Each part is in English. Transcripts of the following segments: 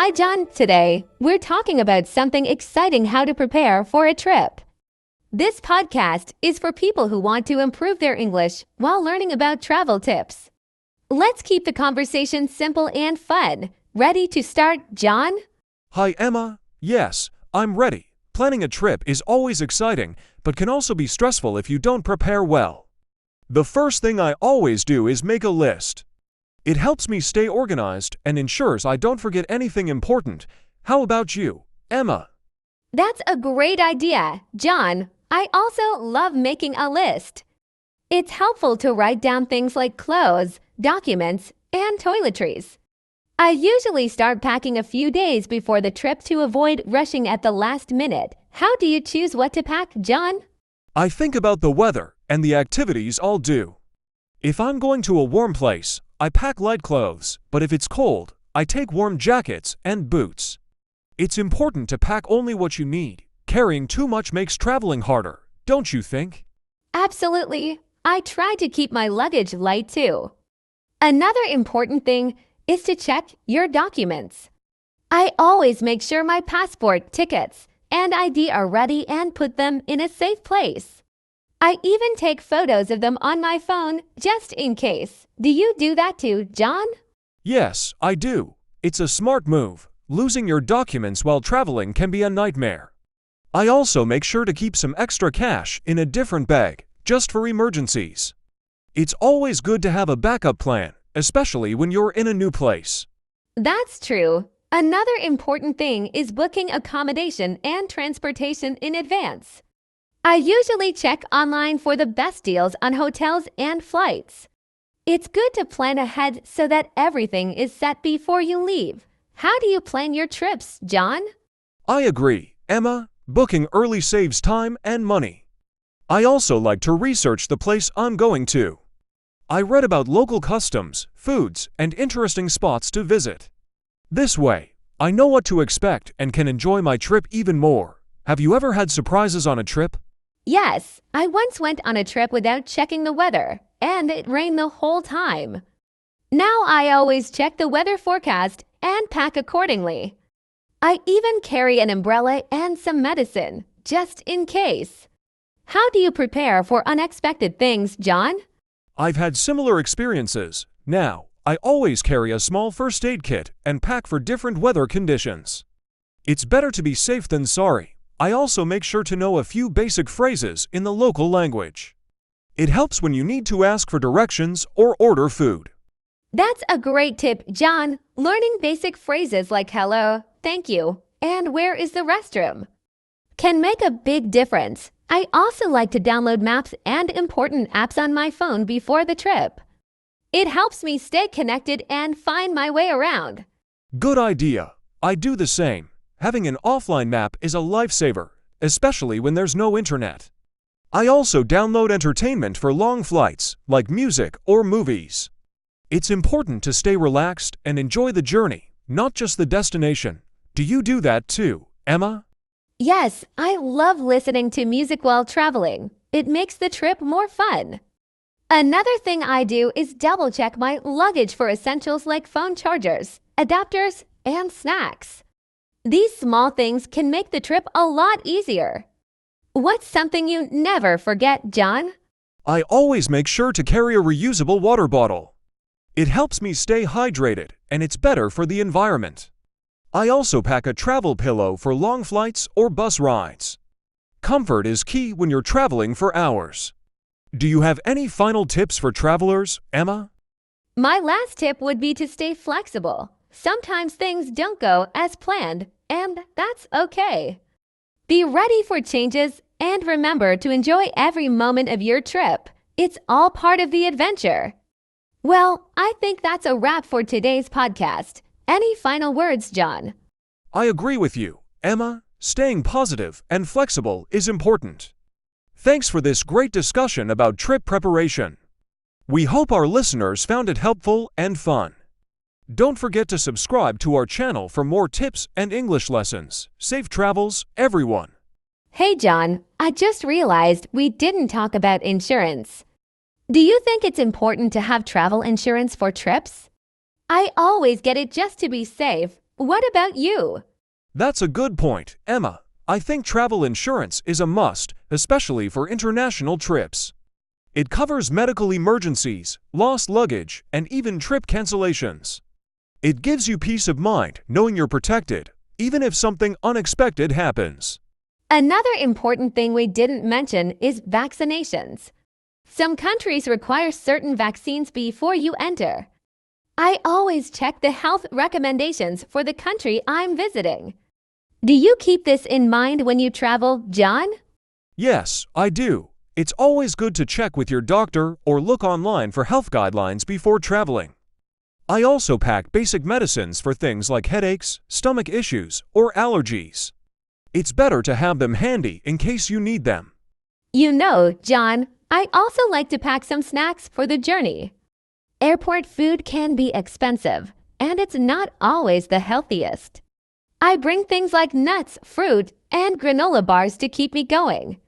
Hi, John. Today, we're talking about something exciting: how to prepare for a trip. This podcast is for people who want to improve their English while learning about travel tips. Let's keep the conversation simple and fun. Ready to start, John? Hi, Emma. Yes, I'm ready. Planning a trip is always exciting, but can also be stressful if you don't prepare well. The first thing I always do is make a list. It helps me stay organized and ensures I don't forget anything important. How about you, Emma? That's a great idea, John. I also love making a list. It's helpful to write down things like clothes, documents, and toiletries. I usually start packing a few days before the trip to avoid rushing at the last minute. How do you choose what to pack, John? I think about the weather and the activities I'll do. If I'm going to a warm place, I pack light clothes, but if it's cold, I take warm jackets and boots. It's important to pack only what you need. Carrying too much makes traveling harder, don't you think? Absolutely. I try to keep my luggage light too. Another important thing is to check your documents. I always make sure my passport, tickets, and ID are ready and put them in a safe place. I even take photos of them on my phone just in case. Do you do that too, John? Yes, I do. It's a smart move. Losing your documents while traveling can be a nightmare. I also make sure to keep some extra cash in a different bag, just for emergencies. It's always good to have a backup plan, especially when you're in a new place. That's true. Another important thing is booking accommodation and transportation in advance. I usually check online for the best deals on hotels and flights. It's good to plan ahead so that everything is set before you leave. How do you plan your trips, John? I agree, Emma. Booking early saves time and money. I also like to research the place I'm going to. I read about local customs, foods, and interesting spots to visit. This way, I know what to expect and can enjoy my trip even more. Have you ever had surprises on a trip? Yes, I once went on a trip without checking the weather, and it rained the whole time. Now I always check the weather forecast and pack accordingly. I even carry an umbrella and some medicine, just in case. How do you prepare for unexpected things, John? I've had similar experiences. Now, I always carry a small first aid kit and pack for different weather conditions. It's better to be safe than sorry. I also make sure to know a few basic phrases in the local language. It helps when you need to ask for directions or order food. That's a great tip, John. Learning basic phrases like hello, thank you, and where is the restroom can make a big difference. I also like to download maps and important apps on my phone before the trip. It helps me stay connected and find my way around. Good idea. I do the same. Having an offline map is a lifesaver, especially when there's no internet. I also download entertainment for long flights, like music or movies. It's important to stay relaxed and enjoy the journey, not just the destination. Do you do that too, Emma? Yes, I love listening to music while traveling. It makes the trip more fun. Another thing I do is double-check my luggage for essentials like phone chargers, adapters, and snacks. These small things can make the trip a lot easier. What's something you never forget, John? I always make sure to carry a reusable water bottle. It helps me stay hydrated, and it's better for the environment. I also pack a travel pillow for long flights or bus rides. Comfort is key when you're traveling for hours. Do you have any final tips for travelers, Emma? My last tip would be to stay flexible. Sometimes things don't go as planned, and that's okay. Be ready for changes and remember to enjoy every moment of your trip. It's all part of the adventure. Well, I think that's a wrap for today's podcast. Any final words, John? I agree with you, Emma. Staying positive and flexible is important. Thanks for this great discussion about trip preparation. We hope our listeners found it helpful and fun. Don't forget to subscribe to our channel for more tips and English lessons. Safe travels, everyone. Hey, John, I just realized we didn't talk about insurance. Do you think it's important to have travel insurance for trips? I always get it just to be safe, What about you? That's a good point, Emma. I think travel insurance is a must, especially for international trips. It covers medical emergencies, lost luggage, and even trip cancellations. It gives you peace of mind knowing you're protected, even if something unexpected happens. Another important thing we didn't mention is vaccinations. Some countries require certain vaccines before you enter. I always check the health recommendations for the country I'm visiting. Do you keep this in mind when you travel, John? Yes, I do. It's always good to check with your doctor or look online for health guidelines before traveling. I also pack basic medicines for things like headaches, stomach issues, or allergies. It's better to have them handy in case you need them. You know, John, I also like to pack some snacks for the journey. Airport food can be expensive, and it's not always the healthiest. I bring things like nuts, fruit, and granola bars to keep me going.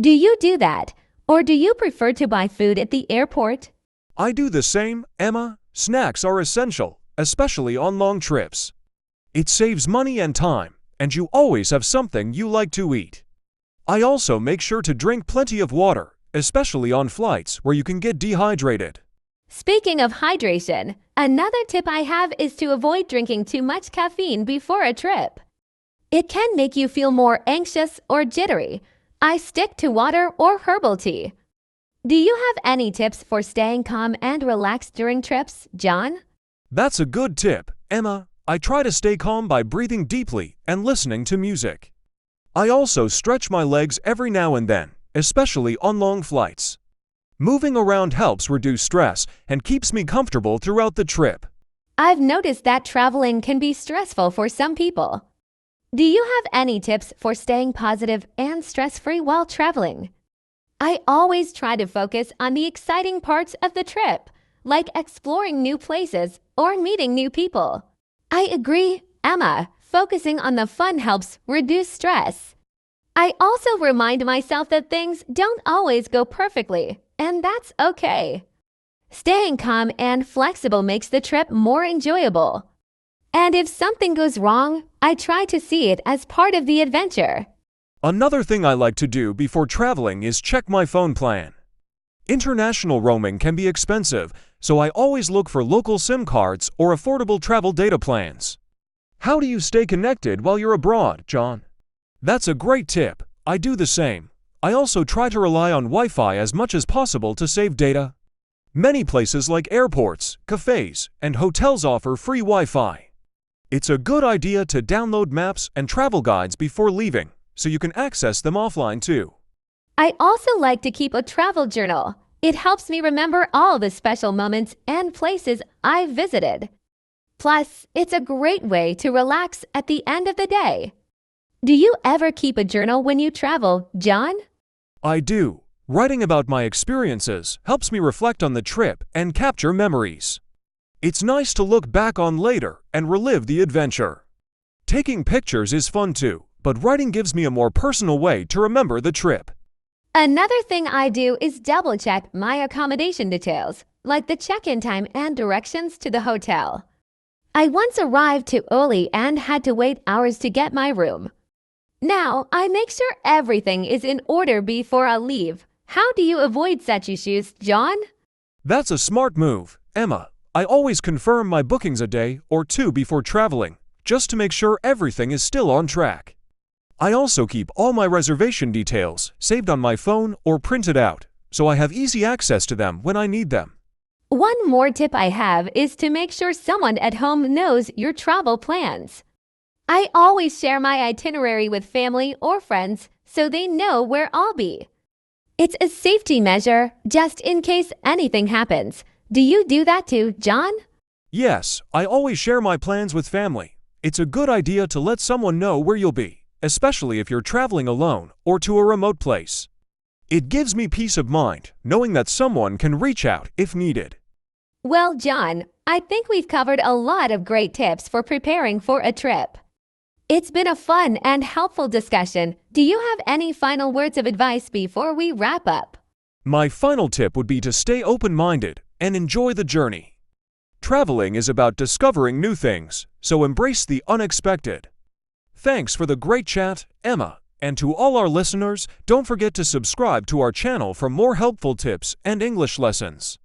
Do you do that, or do you prefer to buy food at the airport? I do the same, Emma. Snacks are essential, especially on long trips. It saves money and time, and you always have something you like to eat. I also make sure to drink plenty of water, especially on flights where you can get dehydrated. Speaking of hydration, another tip I have is to avoid drinking too much caffeine before a trip. It can make you feel more anxious or jittery. I stick to water or herbal tea. Do you have any tips for staying calm and relaxed during trips, John? That's a good tip, Emma. I try to stay calm by breathing deeply and listening to music. I also stretch my legs every now and then, especially on long flights. Moving around helps reduce stress and keeps me comfortable throughout the trip. I've noticed that traveling can be stressful for some people. Do you have any tips for staying positive and stress-free while traveling? I always try to focus on the exciting parts of the trip, like exploring new places or meeting new people. I agree, Emma. Focusing on the fun helps reduce stress. I also remind myself that things don't always go perfectly, and that's okay. Staying calm and flexible makes the trip more enjoyable. And if something goes wrong, I try to see it as part of the adventure. Another thing I like to do before traveling is check my phone plan. International roaming can be expensive, so I always look for local SIM cards or affordable travel data plans. How do you stay connected while you're abroad, John? That's a great tip. I do the same. I also try to rely on Wi-Fi as much as possible to save data. Many places like airports, cafes, and hotels offer free Wi-Fi. It's a good idea to download maps and travel guides before leaving, so you can access them offline too. I also like to keep a travel journal. It helps me remember all the special moments and places I've visited. Plus, it's a great way to relax at the end of the day. Do you ever keep a journal when you travel, John? I do. Writing about my experiences helps me reflect on the trip and capture memories. It's nice to look back on later and relive the adventure. Taking pictures is fun too, but writing gives me a more personal way to remember the trip. Another thing I do is double-check my accommodation details, like the check-in time and directions to the hotel. I once arrived too early and had to wait hours to get my room. Now, I make sure everything is in order before I leave. How do you avoid such issues, John? That's a smart move, Emma. I always confirm my bookings a day or two before traveling, just to make sure everything is still on track. I also keep all my reservation details saved on my phone or printed out, so I have easy access to them when I need them. One more tip I have is to make sure someone at home knows your travel plans. I always share my itinerary with family or friends so they know where I'll be. It's a safety measure, just in case anything happens. Do you do that too, John? Yes, I always share my plans with family. It's a good idea to let someone know where you'll be, especially if you're traveling alone or to a remote place. It gives me peace of mind knowing that someone can reach out if needed. Well, John, I think we've covered a lot of great tips for preparing for a trip. It's been a fun and helpful discussion. Do you have any final words of advice before we wrap up? My final tip would be to stay open-minded and enjoy the journey. Traveling is about discovering new things, so embrace the unexpected. Thanks for the great chat, Emma. And to all our listeners, don't forget to subscribe to our channel for more helpful tips and English lessons.